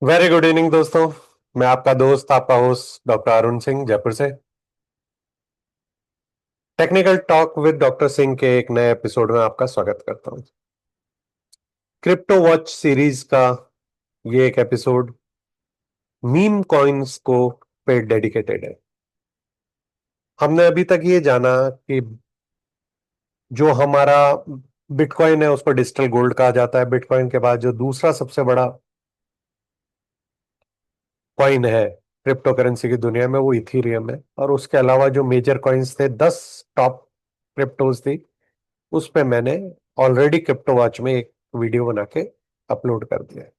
Very good evening दोस्तों। मैं आपका दोस्त आपका होस्ट डॉक्टर अरुण सिंह जयपुर से technical talk with doctor Singh के एक नए एपिसोड में आपका स्वागत करता हूं। क्रिप्टो वॉच सीरीज का ये एक एपिसोड मीम कॉइन्स को पे डेडिकेटेड है। हमने अभी तक ये जाना कि जो हमारा बिटकॉइन है उसको डिजिटल गोल्ड कहा जाता है। बिटकॉइन के बाद जो दूसरा सबसे बड़ा कॉइन है क्रिप्टो करेंसी की दुनिया में वो इथीरियम है। और उसके अलावा जो मेजर कॉइन्स थे 10 टॉप क्रिप्टोज थी उस पे मैंने ऑलरेडी क्रिप्टो वॉच में एक वीडियो बना के अपलोड कर दिया है।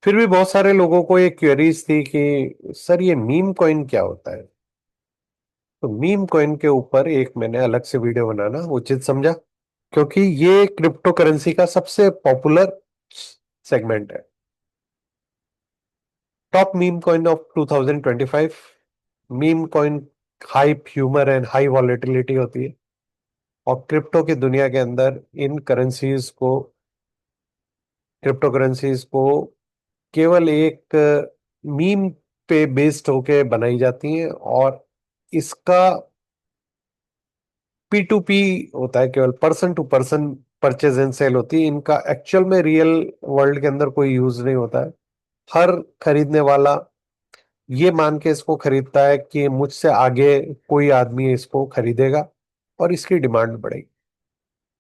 फिर भी बहुत सारे लोगों को एक क्वेरीज थी कि सर ये मीम कॉइन क्या होता है। तो मीम कॉइन के ऊपर एक मैंने अलग से वीडियो बनाना उचित समझा, क्योंकि ये क्रिप्टो करेंसी का सबसे पॉपुलर सेगमेंट है। Top meme coin of 2025। Meme coin high humour and high volatility होती है। और क्रिप्टो करेंसीज को केवल एक मीम पे बेस्ड होके बनाई जाती हैं। और इसका पी टू पी होता है, केवल person to person purchase and sale होती है। इनका एक्चुअल में रियल वर्ल्ड के अंदर कोई यूज नहीं होता है। हर खरीदने वाला ये मान के इसको खरीदता है कि मुझसे आगे कोई आदमी इसको खरीदेगा और इसकी डिमांड बढ़ेगी।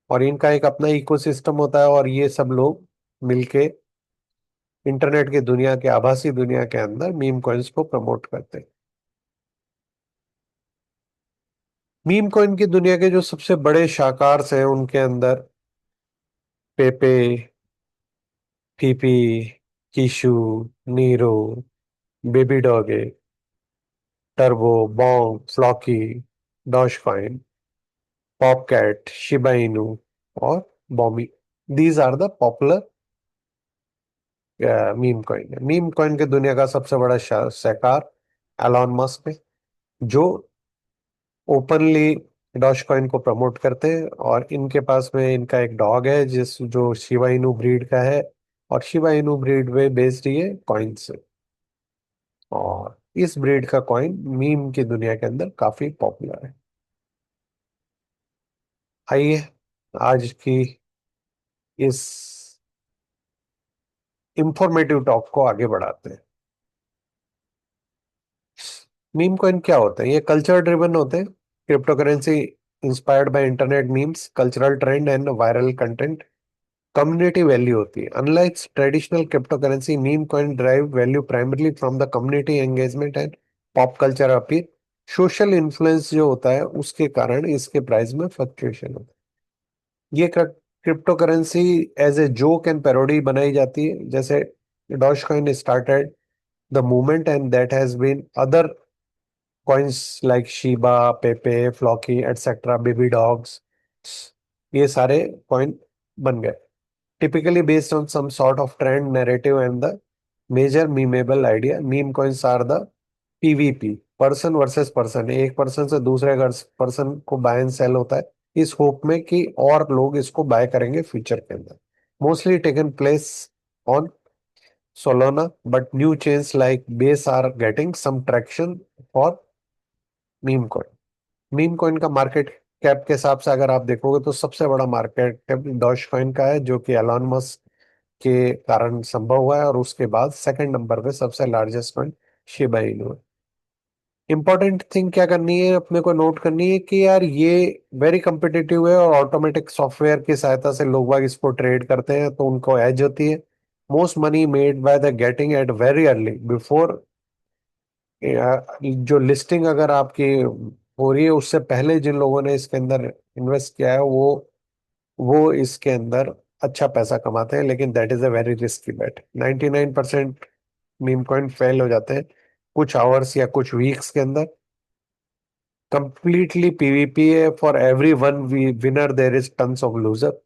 और इनका एक अपना इकोसिस्टम होता है और ये सब लोग मिलके इंटरनेट की दुनिया के आभासी दुनिया के अंदर मीम कॉइन्स को प्रमोट करते हैं। मीम कॉइन की दुनिया के जो सबसे बड़े शाखार हैं उनके अंदर Pepe, Fifi, Kishu, Nero, baby Doge, Turbo, Bonk, Floki, Dash coin, Popcat, Shiba Inu और बॉमी। These are the popular meme coin. Meme coin के दुनिया का सबसे बड़ा शाखार एलॉन मस्क है, जो ओपनली डॉज कॉइन को प्रमोट करते हैं। और इनके पास में इनका एक डॉग है जिस जो शिबा इनू ब्रीड का है। और शिबा इनू ब्रीड में बेस्ड ये कॉइन से। और इस ब्रीड का कॉइन मीम की दुनिया के अंदर काफी पॉपुलर है। आइए आज की इस इंफॉर्मेटिव टॉक को आगे बढ़ाते हैं। मीम कॉइन क्या होते हैं? ये कल्चर ड्रिवन होते हैं। Crypto currency inspired by internet memes, cultural trend and viral content. Community value होती है। Unlike traditional crypto currency, meme coin drive value primarily from the community engagement and pop culture appeal. Social influence जो होता है उसके कारण इसके price में fluctuation होता है। ये crypto currency as a joke and parody बनाई जाती है। जैसे Dogecoin started the movement and that has been other coins like Shiba, Pepe, Floki et cetera, baby dogs, ये सारे कॉइन बन गए। Typically based on some sort of trend narrative and the major memeable idea. Meme coins are the PVP, person versus person. एक person से दूसरे person को bye and cell होता है इस होप में कि और लोग इसको बाय करेंगे फ्यूचर के अंदर। Mostly taken place on Solana, but new chains like Base are getting some traction for meme coin. Meme coin का मार्केट कैप के हिसाब से अगर आप देखोगे तो सबसे बड़ा मार्केट कैप डॉज कॉइन का है, जो कि एलॉन मस्क के कारण संभव हुआ है। और उसके बाद सेकंड नंबर पे सबसे लार्जेस्ट कॉइन शिबा इनू है। इंपॉर्टेंट थिंग क्या करनी है अपने को नोट करनी है कि यार ये वेरी competitive है और ऑटोमेटिक सॉफ्टवेयर की सहायता से लोग बाग इसको ट्रेड करते हैं तो उनको एज होती है। Most money made by the getting at very early before जो लिस्टिंग अगर आपकी हो रही है उससे पहले जिन लोगों ने इसके अंदर इन्वेस्ट किया है वो इसके अंदर अच्छा पैसा कमाते हैं। लेकिन that is a very risky bet. 99% meme coin fail हो जाते हैं कुछ आवर्स या कुछ वीक्स के अंदर। कंप्लीटली पीवीपी है। For every one winner there is tons of loser.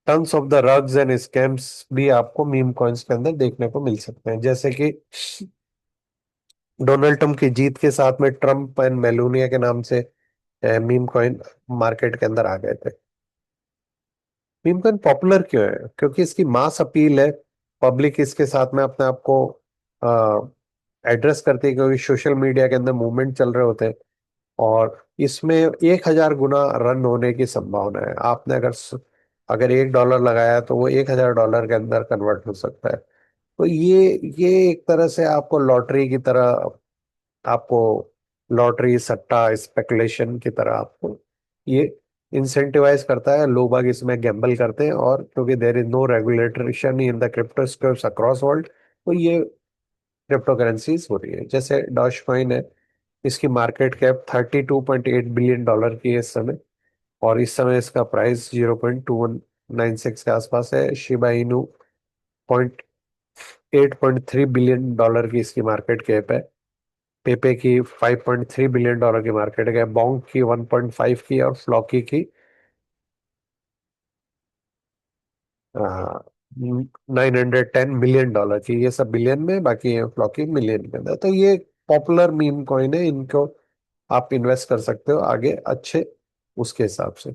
Tons of the rugs and scams भी आपको मीम कॉइन्स के अंदर देखने को मिल सकते हैं। जैसे कि डोनाल्ड ट्रंप की जीत के साथ में ट्रंप एंड मेलोनिया के नाम से मीम कॉइन मार्केट के अंदर आ गए थे। मीम कॉइन पॉपुलर क्यों है? क्योंकि इसकी मास अपील है। पब्लिक इसके साथ में अपने आप को एड्रेस करती है, क्योंकि सोशल मीडिया के अंदर मूवमेंट चल रहे होते हैं। और इसमें 1,000 गुना रन होने की संभावना है। आपने अगर $1 लगाया तो वो $1,000 के अंदर कन्वर्ट हो सकता है। तो ये एक तरह से आपको लॉटरी की तरह, आपको लॉटरी सट्टा स्पेकुलेशन की तरह आपको ये इंसेंटिवाइज करता है। लोग बाग इसमें गैम्बल करते हैं, और क्योंकि there is no regulation in the crypto space across world, तो ये क्रिप्टो करेंसीज हो रही है। जैसे डॉज कॉइन है, इसकी मार्केट कैप $32.8 बिलियन की है इस समय। और इस समय इसका प्राइस 0.2196 के आसपास है। शिबा इनू 8.3 बिलियन डॉलर की इसकी मार्केट कैप है। पेपे की $5.3 बिलियन की मार्केट है। बॉन्ग की 1.5 की, और फ्लॉकी की 910 मिलियन डॉलर की। ये सब बिलियन में, बाकी ये फ्लॉकी मिलियन के अंदर। तो ये पॉपुलर मीम कॉइन है, इनको आप इन्वेस्ट कर सकते हो आगे अच्छे उसके हिसाब से।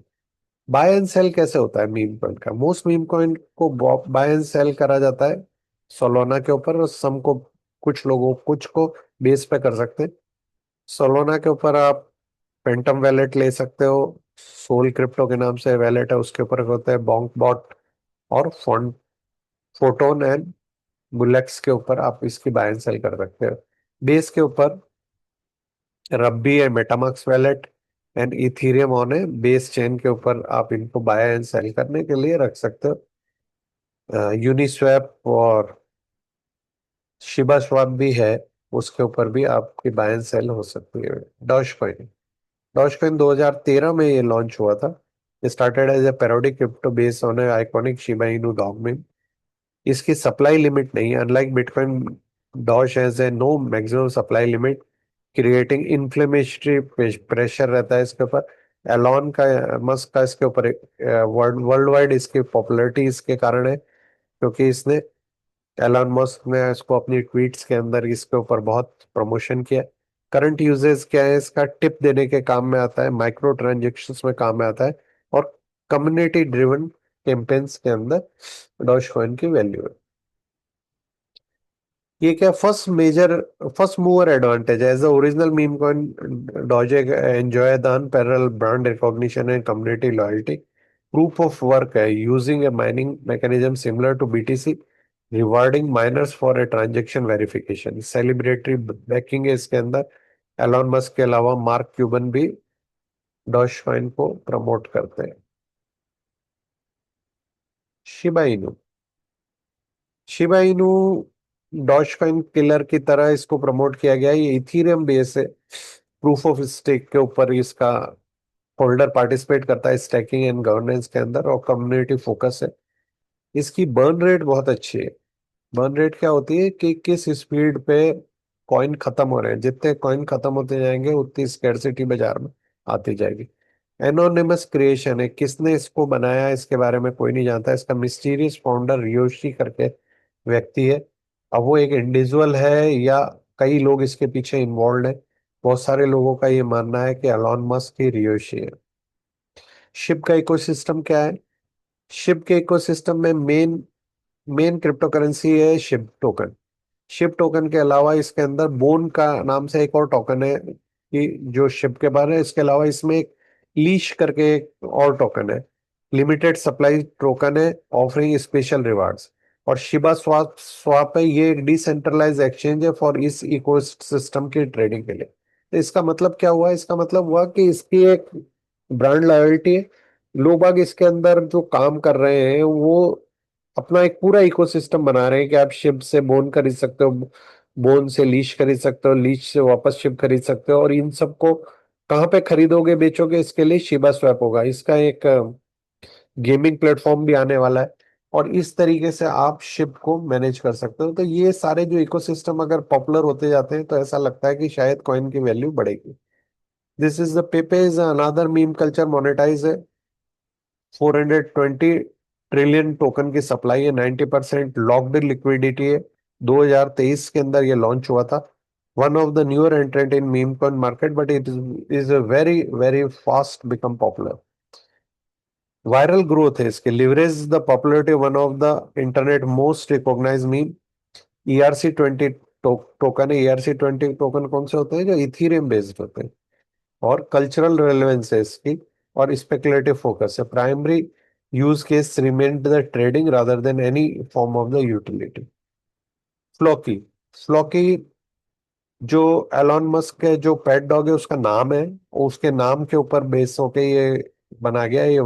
बाय एंड सेल कैसे होता है मीम कॉइन का? मोस्ट मीम कॉइन को बाय एंड सेल करा जाता है सोलोना के ऊपर, और सम को, कुछ को बेस पे कर सकते हैं। सोलोना के ऊपर आप पेंटम वैलेट ले सकते हो। सोल क्रिप्टो के नाम से वैलेट है, उसके ऊपर होते हैं बॉन्क बॉट और फोटोन एंड बुलेक्स के ऊपर आप इसकी बाय एंड सेल कर सकते हो। बेस के ऊपर रब्बी है, मेटामाक्स वैलेट एंड इथीरियम ऑन है। बेस चेन के ऊपर आप इनको बाय एंड सेल करने के लिए रख सकते हो। यूनिस्वैप और शिबा स्वैप भी है, उसके ऊपर भी आपकी बाय एंड सेल हो सकती है। डॉज कॉइन, डॉज कॉइन 2013 में ये लॉन्च हुआ था। Started as a parody crypto based on iconic Shiba Inu dog में। इसकी सप्लाई लिमिट नहीं है, unlike Bitcoin. Doge has a no maximum supply limit, creating inflammatory pressure रहता है इसके ऊपर। एलॉन का, मस्क का इसके ऊपर वर्ल्ड वाइड इसकी पॉपुलैरिटी इसके कारण है, क्योंकि इसने, एलन मस्क ने इसको अपनी ट्वीट्स के अंदर इसके ऊपर बहुत प्रमोशन किया। करंट यूजेस क्या है इसका? टिप देने के काम में आता है, माइक्रो ट्रांजेक्शन्स में काम में आता है, और कम्युनिटी ड्रिवन कैंपेन्स के अंदर डॉज कॉइन की वैल्यू है। ये क्या फर्स्ट मूवर एडवांटेज है? As the original meme coin, Doge enjoy the unparalleled brand recognition and community loyalty. Proof of work है, using a mining mechanism similar to BTC, rewarding miners for a transaction verification. Celebrity backing है इसके अंदर। Elon Musk के अलावा Mark Cuban भी Doge coin को promote करते हैं। Shiba Inu, Shiba Inu doge coin killer की तरह इसको प्रमोट किया गया है। ये इथीरियम बेस है, प्रूफ ऑफ स्टेक के ऊपर इसका होल्डर पार्टिसिपेट करता है स्टेकिंग एंड गवर्नेंस के अंदर, और कम्युनिटी फोकस है। इसकी बर्न रेट बहुत अच्छी है। बर्न रेट क्या होती है कि किस स्पीड पे कॉइन खत्म हो रहे हैं। जितने कॉइन खत्म होते जाएंगे उतनी स्कैर्सिटी बाजार में आती जाएगी। एनोनिमस क्रिएशन है, किसने इसको बनाया इसके बारे में कोई नहीं जानता। इसका मिस्टीरियस फाउंडर रियोशी करके व्यक्ति है। अब वो एक इंडिविजुअल है या कई लोग इसके पीछे इन्वॉल्व है? बहुत सारे लोगों का ये मानना है कि एलॉन मस्क ही रियोशी है। शिप का इकोसिस्टम क्या है? शिप के इकोसिस्टम में मेन मेन क्रिप्टो करेंसी है शिप टोकन। शिप टोकन के अलावा इसके अंदर बोन का नाम से एक और टोकन है, कि जो शिप के बारे है। इसके अलावा इसमें एक लीश करके एक और टोकन है, लिमिटेड सप्लाई टोकन है, ऑफरिंग स्पेशल रिवार्ड्स। और शिबा स्वाप स्वाप है, ये एक डिसेंट्रलाइज एक्सचेंज है फॉर इस इकोसिस्टम की ट्रेडिंग के लिए। तो इसका मतलब क्या हुआ? इसका मतलब हुआ कि इसकी एक ब्रांड लॉयल्टी है। लोग बाग इसके अंदर जो काम कर रहे हैं वो अपना एक पूरा इकोसिस्टम बना रहे हैं, कि आप शिप से बोन खरीद सकते हो, बोन से लीश खरीद सकते हो, लीश से वापस शिप खरीद सकते हो। और इन सबको कहाँ पे खरीदोगे बेचोगे, इसके लिए शिबा स्वैप होगा। इसका एक गेमिंग प्लेटफॉर्म भी आने वाला है, और इस तरीके से आप शिप को मैनेज कर सकते हो। तो ये सारे जो इकोसिस्टम अगर पॉपुलर होते जाते हैं तो ऐसा लगता है कि शायद कॉइन की वैल्यू बढ़ेगी। This is the Pepe is another meme culture monetize है। 420 ट्रिलियन टोकन की सप्लाई है, 90% लॉक्ड लिक्विडिटी है। 2023 के अंदर ये लॉन्च हुआ था। One of the newer entrant in meme coin market, but it is very very fast become popular. Viral growth है इसके, leverage the popularity one of the internet most recognize meme. ERC20 token है। ERC20 token कौन से होते हैं? जो Ethereum based होते हैं। और कल्चरल रेलेवेंस है इसकी, और स्पेकुलेटिव फोकस है। Primary use case remain the trading rather than any form of the utility. Floki. Floki जो एलॉन मस्क के जो पेट डॉग है उसका नाम है, और उसके नाम के ऊपर बेस होके ये बना गया। ये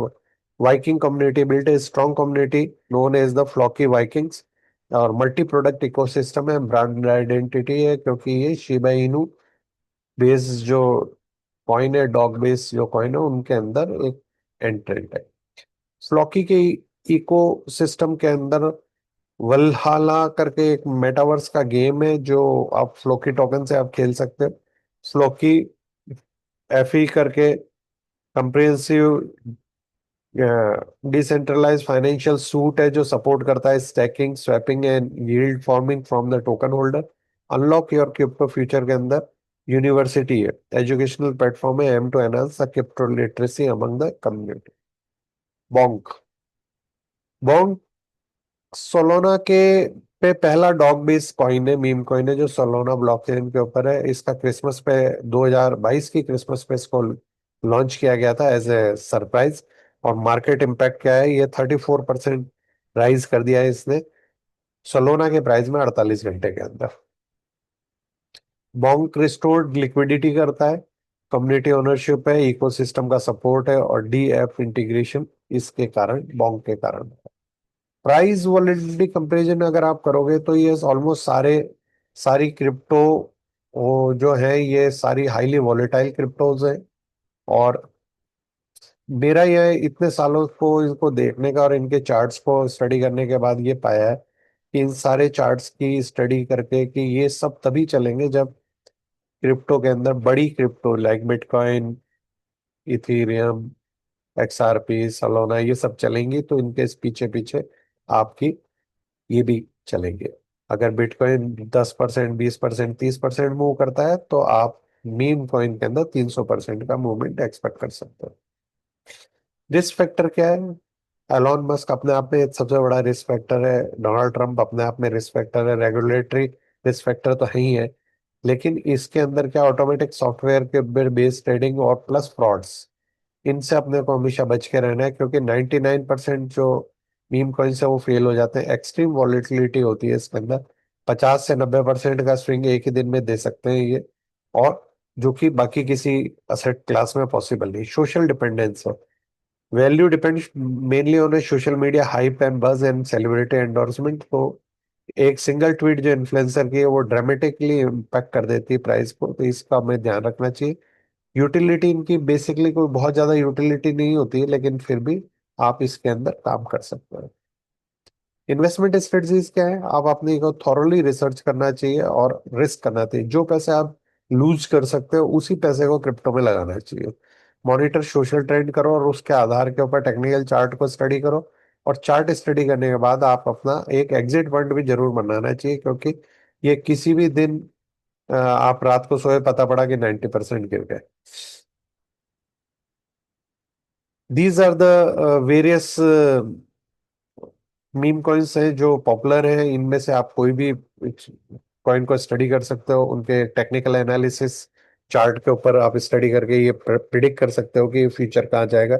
Viking community built a strong community known as the Floki Vikings. और मल्टी प्रोडक्ट इकोसिस्टम है, ब्रांड आइडेंटिटी है, क्योंकि ये शिबा इनू बेस जो कॉइन है, डॉग बेस जो कॉइन है, उनके अंदर एक एंट्रेंट है। फ्लॉकी के इको सिस्टम के अंदर वल्हाला करके एक मेटावर्स का गेम है, जो आप फ्लोकी टोकन से आप खेल सकते हो। फ्लोकी एफई करके कंप्रिहेंसिव डिसेंट्रलाइज फाइनेंशियल सूट है, जो सपोर्ट करता है staking, swapping and yield farming from the token holder. Unlock your crypto future के अंदर यूनिवर्सिटी है, एजुकेशनल प्लेटफॉर्म है, aim to enhance the crypto literacy among the community. Bonk. Bonk Solana के पे पहला डॉग बेस्ड कॉइन है, meme coin है, जो सोलोना ब्लॉकचेन के ऊपर है। इसका क्रिसमस पे 2022 की क्रिसमस पे इसको लॉन्च किया गया था एज ए सरप्राइज। और मार्केट इम्पैक्ट क्या है? ये 34% राइज कर दिया है इसने सोलोना के प्राइस में 48 घंटे के अंदर। बॉन्क रिस्टोर्ड लिक्विडिटी करता है, कम्युनिटी ओनरशिप है, इकोसिस्टम का सपोर्ट है, और DF इंटीग्रेशन इसके कारण, बॉन्क के कारण। प्राइस वॉलेटिलिटी कंपैरिजन अगर आप करोगे तो ये ऑलमोस्ट सारी क्रिप्टो जो है, ये सारी हाईली वॉलेटाइल क्रिप्टोज है। और मेरा ये इतने सालों को इनको देखने का और इनके चार्ट्स को स्टडी करने के बाद ये पाया है कि इन सारे चार्ट्स की स्टडी करके कि ये सब तभी चलेंगे जब क्रिप्टो के अंदर बड़ी crypto like bitcoin, Ethereum, XRP, Solana ये सब चलेंगी, तो इनके इस पीछे पीछे आपकी ये भी चलेंगे। अगर बिटकॉइन 10%, 20%, 30% मूव करता है, तो आप मीम कॉइन के अंदर 300% का मूवमेंट एक्सपेक्ट कर सकते हो। रिस्क फैक्टर क्या है? एलॉन मस्क अपने आप में एक सबसे बड़ा रिस्क फैक्टर है। डोनाल्ड ट्रंप अपने आप में रिस्क फैक्टर है। रेगुलेटरी रिस्क फैक्टर तो है ही है, लेकिन इसके अंदर क्या, ऑटोमेटिक सॉफ्टवेयर के बेस्ड ट्रेडिंग और प्लस फ्रॉड्स, इनसे अपने को हमेशा बच के रहना है, क्योंकि 99% जो मीम कॉइन्स है वो फेल हो जाते हैं। एक्सट्रीम वॉलेटिलिटी होती है इसके अंदर, 50 से 90% का स्विंग एक ही दिन में दे सकते हैं ये, और जो कि बाकी किसी असेट क्लास में पॉसिबल नहीं। सोशल डिपेंडेंस है, value depends mainly on social media hype and बज एंड सेलिब्रिटी एंडोर्समेंट। तो एक सिंगल ट्वीट जो इन्फ्लुएंसर की है वो ड्रामेटिकली इम्पैक्ट कर देती है प्राइस को, तो इसका हमें ध्यान रखना चाहिए। यूटिलिटी इनकी बेसिकली कोई बहुत ज्यादा यूटिलिटी नहीं होती है, लेकिन फिर भी आप इसके अंदर काम कर सकते हैं। इन्वेस्टमेंट स्ट्रेटजीज क्या है? आप अपने को थॉरोली रिसर्च करना चाहिए और रिस्क करना चाहिए। जो पैसे आप लूज कर सकते हो उसी पैसे को क्रिप्टो में लगाना चाहिए। मॉनिटर सोशल ट्रेंड करो, और उसके आधार के ऊपर टेक्निकल चार्ट को स्टडी करो। और चार्ट स्टडी करने के बाद आप अपना एक एग्जिट पॉइंट भी जरूर बनाना चाहिए, क्योंकि ये किसी भी दिन आप रात को सोए पता पड़ा कि 90% गिर गए। These are the various meme coins हैं जो पॉपुलर हैं। इनमें से आप कोई भी कॉइन को स्टडी कर सकते हो, उनके टेक्निकल एनालिसिस चार्ट के ऊपर आप स्टडी करके ये प्रिडिक्ट कर सकते हो कि फ्यूचर कहाँ जाएगा।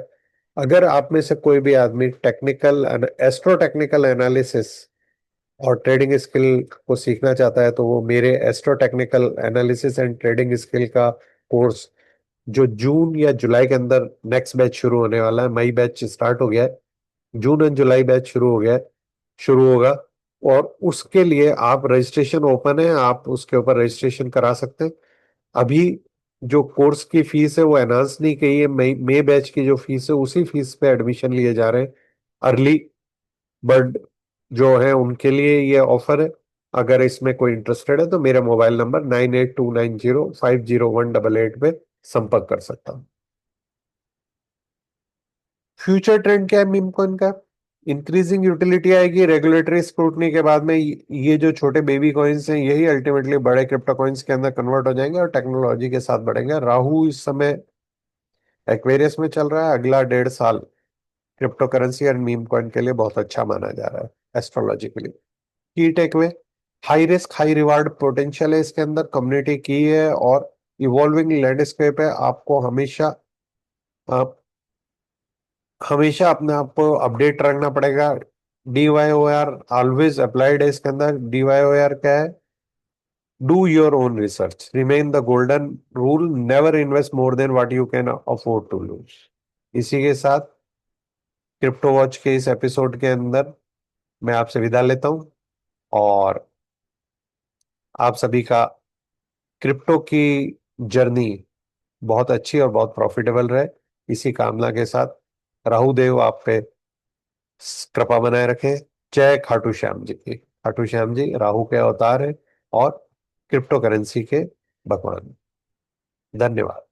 अगर आप में से कोई भी आदमी टेक्निकल एस्ट्रो टेक्निकल एनालिसिस और ट्रेडिंग स्किल को सीखना चाहता है, तो वो मेरे astro technical analysis and trading skill का कोर्स जो जून या जुलाई के अंदर नेक्स्ट बैच शुरू होने वाला है, मई बैच स्टार्ट हो गया है, जून एंड जुलाई बैच शुरू हो गया है, शुरू होगा। और उसके लिए आप रजिस्ट्रेशन ओपन है, आप उसके ऊपर रजिस्ट्रेशन करा सकते हैं। अभी जो कोर्स की फीस है वो एनाउंस नहीं की है, मई मई बैच की जो फीस है उसी फीस पे एडमिशन लिए जा रहे हैं। अर्ली बर्ड जो है उनके लिए ये ऑफर है। अगर इसमें कोई इंटरेस्टेड है तो मेरा मोबाइल नंबर 9829050188 पे संपर्क कर सकता हूँ। फ्यूचर ट्रेंड क्या है मीमकॉइन का? इंक्रीजिंग यूटिलिटी आएगी रेगुलेटरी स्क्रूटनी के बाद में। ये जो छोटे बेबी कॉइन्स हैं यही अल्टीमेटली बड़े क्रिप्टो कॉइन्स के अंदर कन्वर्ट हो जाएंगे और टेक्नोलॉजी के साथ बढ़ेंगे। राहु इस समय एक्वेरियस में चल रहा है, अगला 1.5 साल क्रिप्टो करेंसी और मीम कॉइन के लिए बहुत अच्छा माना जा रहा है astrologically. Key takeaway, high risk high reward potential है इसके अंदर, कम्युनिटी की है और इवॉल्विंग लैंडस्केप है। आपको हमेशा आप हमेशा अपने आप को अपडेट रखना पड़ेगा। DYOR ऑलवेज अप्लाइड है इसके अंदर। DYOR क्या है? Do your own research, remain the golden rule, never invest more than what you can afford to lose. इसी के साथ क्रिप्टो वॉच के इस एपिसोड के अंदर मैं आपसे विदा लेता हूं और आप सभी का क्रिप्टो की जर्नी बहुत अच्छी और बहुत प्रॉफिटेबल रहे, इसी कामना के साथ राहु देव आप पे कृपा बनाए रखें। जय खाटू श्याम जी की। खाटू श्याम जी राहु के अवतार है और क्रिप्टो करेंसी के भगवान। धन्यवाद।